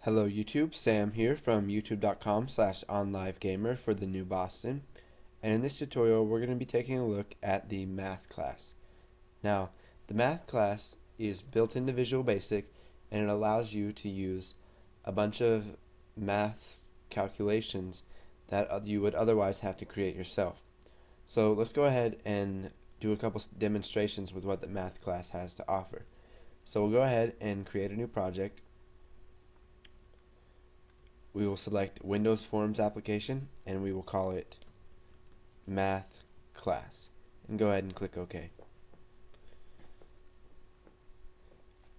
Hello YouTube, Sam here from youtube.com/onlivegamer for the new Boston, and in this tutorial we're going to be taking a look at the math class. Now, the math class is built into Visual Basic and it allows you to use a bunch of math calculations that you would otherwise have to create yourself. So let's go ahead and do a couple demonstrations with what the math class has to offer. So we'll go ahead and create a new project. We will select Windows Forms application and we will call it Math Class and go ahead and click OK.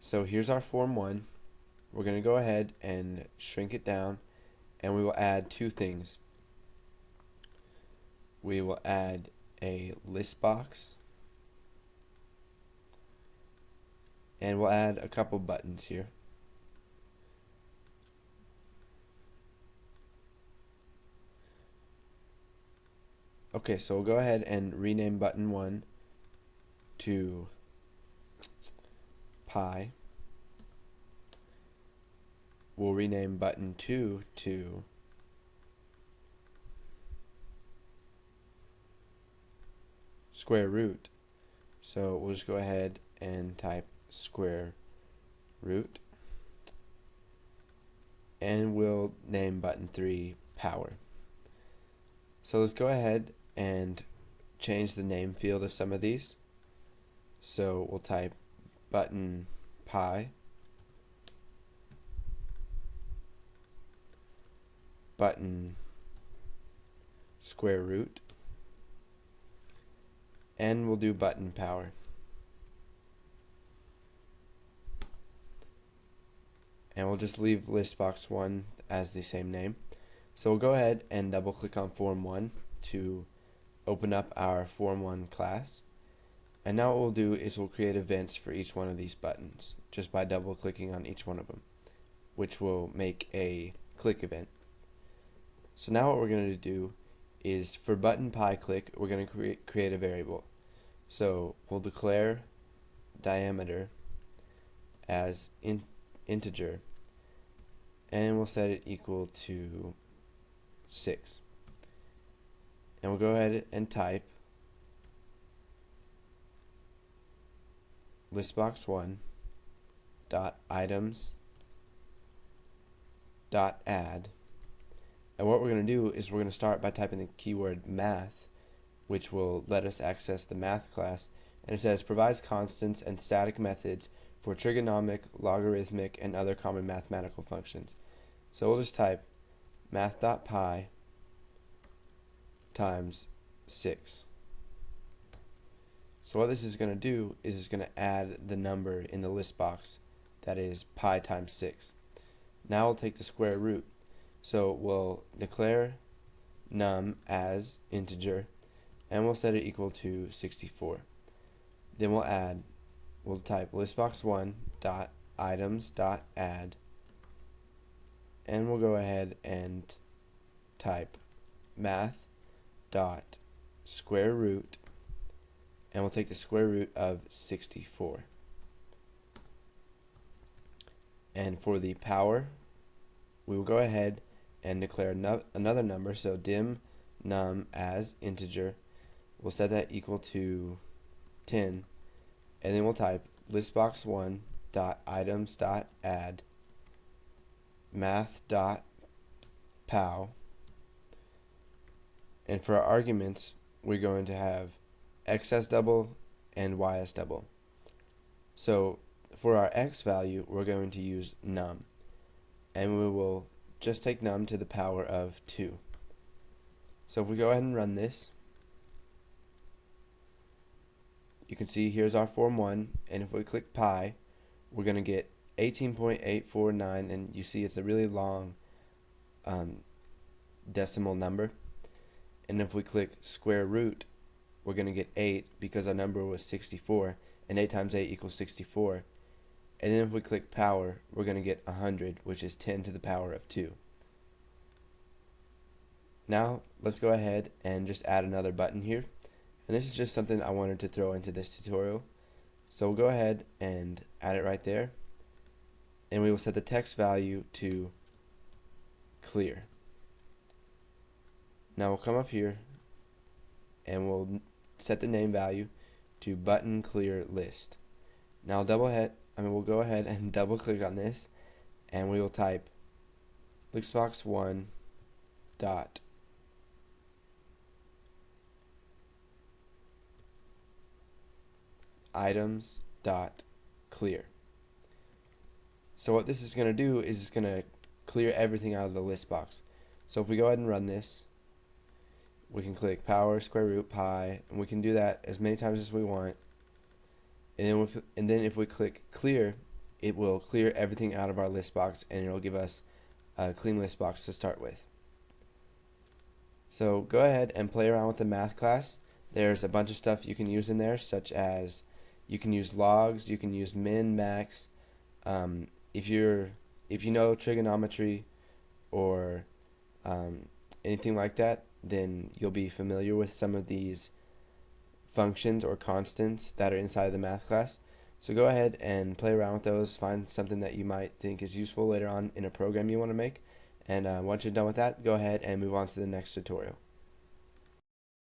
So here's our Form 1. We're going to go ahead and shrink it down and we will add two things. We will add a list box and we'll add a couple buttons here. Okay, so we'll go ahead and rename button 1 to pi. We'll rename button 2 to square root. So we'll just go ahead and type square root. And we'll name button 3 power. So let's go ahead and change the name field of some of these. So we'll type button pi, button square root, and we'll do button power. And we'll just leave list box 1 as the same name. So we'll go ahead and double click on Form 1 to open up our Form 1 class. And now what we'll do is we'll create events for each one of these buttons just by double clicking on each one of them, which will make a click event. So now what we're going to do is for button pi click, we're going to create a variable. So we'll declare diameter as integer and we'll set it equal to 6. And we'll go ahead and type listbox1 dot items dot add, and what we're going to do is we're going to start by typing the keyword math, which will let us access the math class, and it says provides constants and static methods for trigonomic, logarithmic, and other common mathematical functions. So we'll just type math.pi times 6. So what this is going to do is it's going to add the number in the list box, that is pi times 6. Now we'll take the square root. So we'll declare num as integer and we'll set it equal to 64. Then we'll type listbox1 dot items dot add, and we'll go ahead and type math dot square root, and we'll take the square root of 64. And for the power, we will go ahead and declare another number, so dim num as integer. We'll set that equal to 10, and then we'll type listbox1 dot items dot add math dot pow, and for our arguments we're going to have x as double and y as double. So for our x value we're going to use num, and we will just take num to the power of 2. So if we go ahead and run this, you can see here's our Form 1, and if we click pi we're going to get 18.849, and you see it's a really long decimal number. And if we click square root, we're going to get 8 because our number was 64, and 8 times 8 equals 64. And then if we click power, we're going to get 100, which is 10 to the power of 2. Now let's go ahead and just add another button here, and this is just something I wanted to throw into this tutorial. So we'll go ahead and add it right there, and we will set the text value to clear. Now we'll come up here and we'll set the name value to button clear list. Now we'll go ahead and double click on this, and we will type listbox1 dot items dot clear. So what this is going to do is it's going to clear everything out of the list box. So if we go ahead and run this, we can click power, square root, pi, and we can do that as many times as we want. And then if we click clear, it will clear everything out of our list box, and it'll give us a clean list box to start with. So go ahead and play around with the math class. There's a bunch of stuff you can use in there, such as you can use logs, you can use min, max. If you know trigonometry or anything like that, then you'll be familiar with some of these functions or constants that are inside of the math class. So go ahead and play around with those, find something that you might think is useful later on in a program you want to make, and once you're done with that, go ahead and move on to the next tutorial.